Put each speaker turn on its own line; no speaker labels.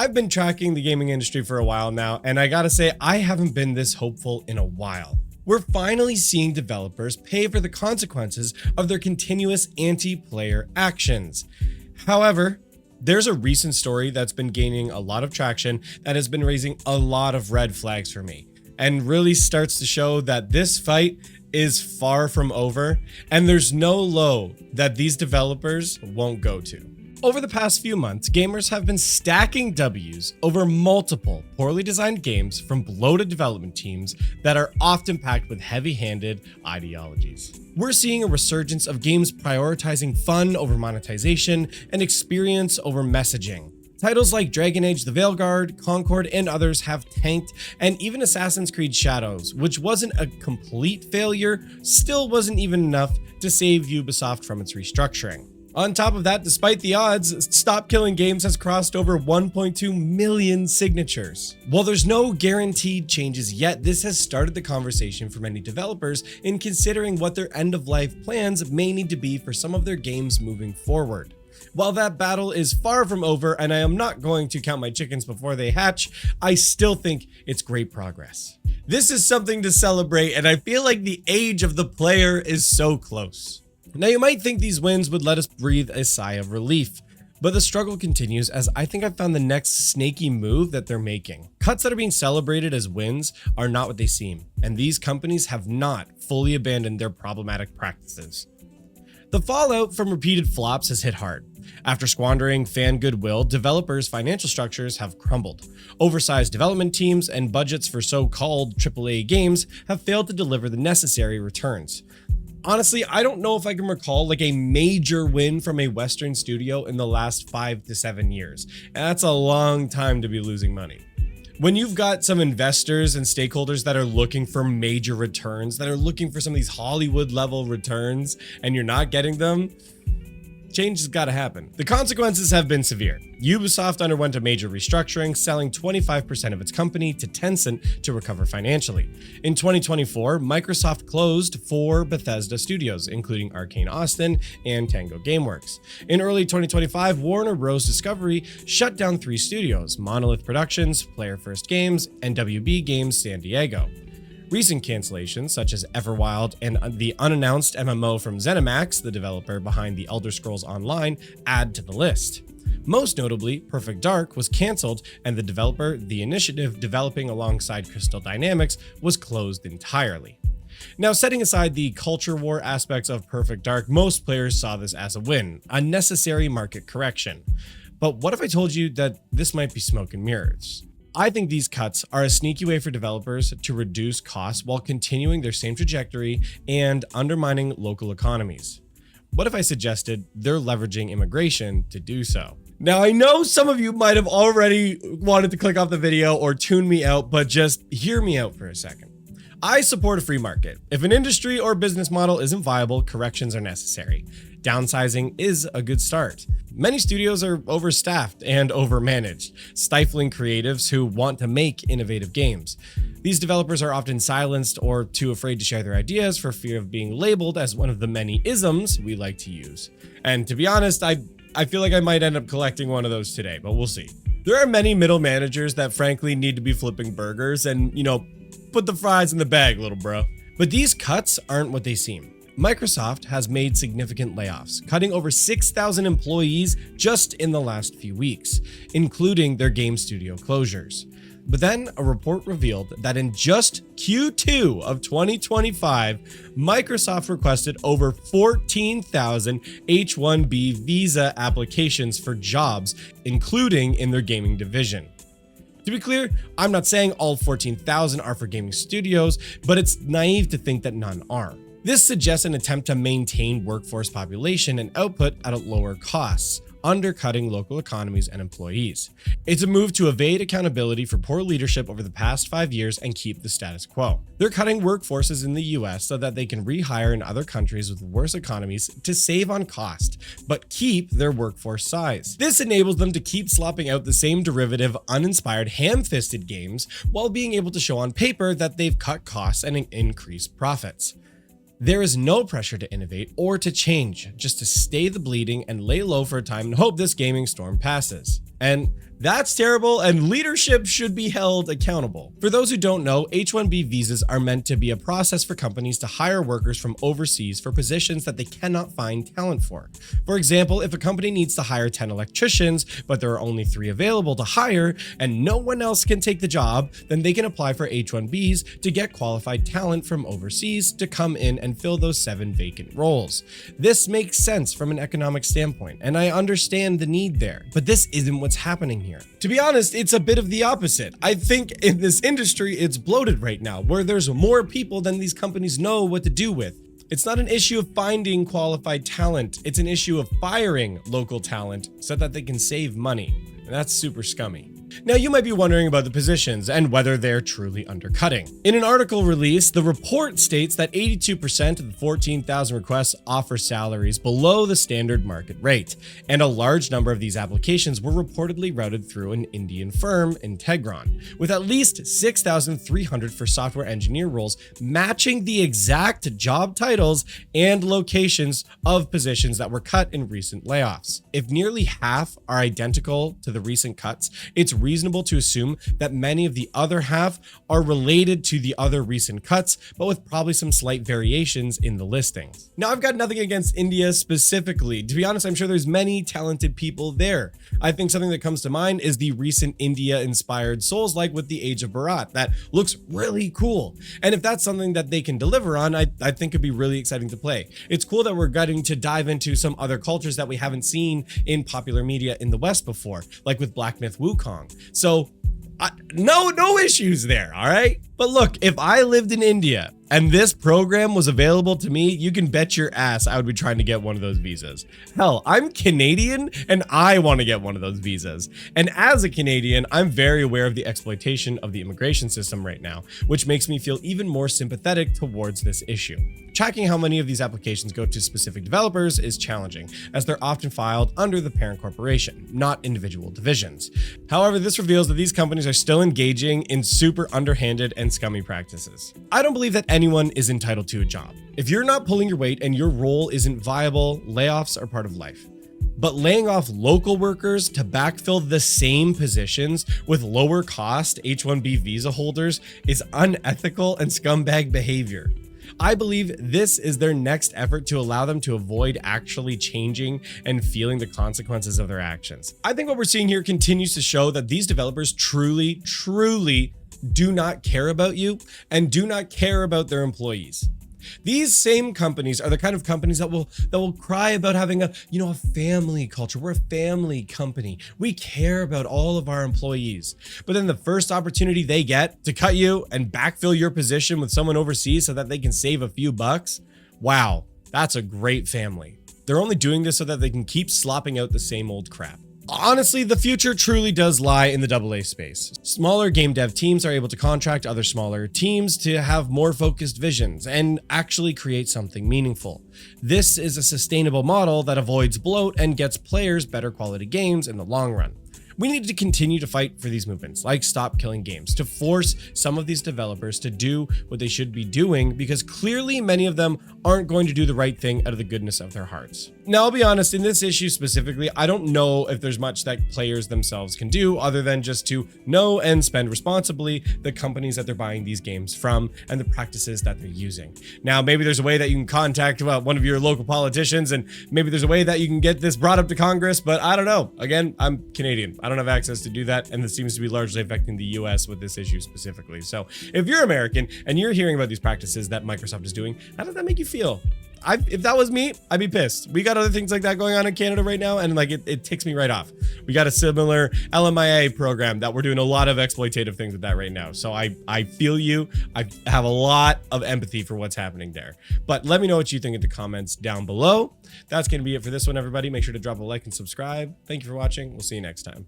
I've been tracking the gaming industry for a while now, and I gotta say, I haven't been this hopeful in a while. We're finally seeing developers pay for the consequences of their continuous anti-player actions. However, there's a recent story that's been gaining a lot of traction that has been raising a lot of red flags for me, and really starts to show that this fight is far from over, and there's no low that these developers won't go to. Over the past few months, gamers have been stacking W's over multiple poorly designed games from bloated development teams that are often packed with heavy-handed ideologies. We're seeing a resurgence of games prioritizing fun over monetization and experience over messaging. Titles like Dragon Age the Veilguard, Concord, and others have tanked, and even Assassin's Creed Shadows, which wasn't a complete failure, still wasn't even enough to save Ubisoft from its restructuring. On top of that, despite the odds, Stop Killing Games has crossed over 1.2 million signatures. While there's no guaranteed changes yet, this has started the conversation for many developers in considering what their end-of-life plans may need to be for some of their games moving forward. While that battle is far from over, and I am not going to count my chickens before they hatch, I still think it's great progress. This is something to celebrate, and I feel like the age of the player is so close. Now, you might think these wins would let us breathe a sigh of relief, but the struggle continues, as I think I've found the next snaky move that they're making. Cuts that are being celebrated as wins are not what they seem, and these companies have not fully abandoned their problematic practices. The fallout from repeated flops has hit hard. After squandering fan goodwill, developers' financial structures have crumbled. Oversized development teams and budgets for so-called AAA games have failed to deliver the necessary returns. Honestly, I don't know if I can recall like a major win from a Western studio in the last 5 to 7 years, and that's a long time to be losing money. When you've got some investors and stakeholders that are looking for major returns, that are looking for some of these Hollywood level returns, and you're not getting them, change has got to happen. The consequences have been severe. Ubisoft underwent a major restructuring, selling 25% of its company to Tencent to recover financially. In 2024, Microsoft closed 4 Bethesda studios, including Arcane Austin and Tango Gameworks. In early 2025, Warner Bros. Discovery shut down 3 studios: Monolith Productions, Player First Games, and WB Games San Diego. Recent cancellations, such as Everwild and the unannounced MMO from ZeniMax, the developer behind The Elder Scrolls Online, add to the list. Most notably, Perfect Dark was cancelled, and the developer, The Initiative, developing alongside Crystal Dynamics, was closed entirely. Now, setting aside the culture war aspects of Perfect Dark, most players saw this as a win, a necessary market correction. But what if I told you that this might be smoke and mirrors? I think these cuts are a sneaky way for developers to reduce costs while continuing their same trajectory and undermining local economies. What if I suggested they're leveraging immigration to do so? Now, I know some of you might have already wanted to click off the video or tune me out, but just hear me out for a second. I support a free market. If an industry or business model isn't viable, corrections are necessary. Downsizing is a good start. Many studios are overstaffed and overmanaged, stifling creatives who want to make innovative games. These developers are often silenced or too afraid to share their ideas for fear of being labeled as one of the many isms we like to use. And to be honest, I feel like I might end up collecting one of those today, but we'll see. There are many middle managers that frankly need to be flipping burgers and, put the fries in the bag, little bro. But these cuts aren't what they seem. Microsoft has made significant layoffs, cutting over 6,000 employees just in the last few weeks, including their game studio closures. But then a report revealed that in just Q2 of 2025, Microsoft requested over 14,000 H-1B visa applications for jobs, including in their gaming division. To be clear, I'm not saying all 14,000 are for gaming studios, but it's naive to think that none are. This suggests an attempt to maintain workforce population and output at lower costs, undercutting local economies and employees. It's a move to evade accountability for poor leadership over the past 5 years and keep the status quo. They're cutting workforces in the US so that they can rehire in other countries with worse economies to save on cost, but keep their workforce size. This enables them to keep slopping out the same derivative, uninspired, ham-fisted games while being able to show on paper that they've cut costs and increased profits. There is no pressure to innovate or to change, just to stay the bleeding and lay low for a time and hope this gaming storm passes. And That's terrible, and leadership should be held accountable. For those who don't know, H-1B visas are meant to be a process for companies to hire workers from overseas for positions that they cannot find talent for. For example, if a company needs to hire 10 electricians, but there are only 3 available to hire, and no one else can take the job, then they can apply for H-1Bs to get qualified talent from overseas to come in and fill those 7 vacant roles. This makes sense from an economic standpoint, and I understand the need there, but this isn't what's happening here. To be honest, it's a bit of the opposite. I think in this industry, it's bloated right now, where there's more people than these companies know what to do with. It's not an issue of finding qualified talent, it's an issue of firing local talent so that they can save money. And that's super scummy. Now, you might be wondering about the positions and whether they're truly undercutting. In an article released, the report states that 82% of the 14,000 requests offer salaries below the standard market rate, and a large number of these applications were reportedly routed through an Indian firm, Integron, with at least 6,300 for software engineer roles matching the exact job titles and locations of positions that were cut in recent layoffs. If nearly half are identical to the recent cuts, it's reasonable to assume that many of the other half are related to the other recent cuts, but with probably some slight variations in the listings. Now, I've got nothing against India specifically. To be honest, I'm sure there's many talented people there. I think something that comes to mind is the recent India-inspired Souls-like with the Age of Bharat that looks really cool. And if that's something that they can deliver on, I think it'd be really exciting to play. It's cool that we're getting to dive into some other cultures that we haven't seen in popular media in the West before, like with Black Myth Wukong. So no issues there, all right? But look, if I lived in India and this program was available to me, you can bet your ass I would be trying to get one of those visas. Hell, I'm Canadian and I want to get one of those visas. And as a Canadian, I'm very aware of the exploitation of the immigration system right now, which makes me feel even more sympathetic towards this issue. Tracking how many of these applications go to specific developers is challenging, as they're often filed under the parent corporation, not individual divisions. However, this reveals that these companies are still engaging in super underhanded and scummy practices. I don't believe that anyone is entitled to a job. If you're not pulling your weight and your role isn't viable, layoffs are part of life. But laying off local workers to backfill the same positions with lower cost H-1B visa holders is unethical and scumbag behavior. I believe this is their next effort to allow them to avoid actually changing and feeling the consequences of their actions. I think what we're seeing here continues to show that these developers truly do not care about you and do not care about their employees. These same companies are the kind of companies that will cry about having a family culture. We're a family company. We care about all of our employees. But then the first opportunity they get to cut you and backfill your position with someone overseas so that they can save a few bucks, wow, that's a great family. They're only doing this so that they can keep slopping out the same old crap. Honestly, the future truly does lie in the AA space. Smaller game dev teams are able to contract other smaller teams to have more focused visions and actually create something meaningful. This is a sustainable model that avoids bloat and gets players better quality games in the long run. We need to continue to fight for these movements, like Stop Killing Games, to force some of these developers to do what they should be doing, because clearly many of them aren't going to do the right thing out of the goodness of their hearts. Now, I'll be honest, in this issue specifically, I don't know if there's much that players themselves can do other than just to know and spend responsibly the companies that they're buying these games from and the practices that they're using. Now, maybe there's a way that you can contact one of your local politicians, and maybe there's a way that you can get this brought up to Congress, but I don't know. Again, I'm Canadian. I don't have access to do that, and this seems to be largely affecting the US with this issue specifically. So if you're American and you're hearing about these practices that Microsoft is doing, how does that make you feel? If that was me, I'd be pissed. We got other things like that going on in Canada right now, and it ticks me right off. We got a similar LMIA program that we're doing a lot of exploitative things with that right now. So I feel you. I have a lot of empathy for what's happening there. But let me know what you think in the comments down below. That's going to be it for this one, everybody. Make sure to drop a like and subscribe. Thank you for watching. We'll see you next time.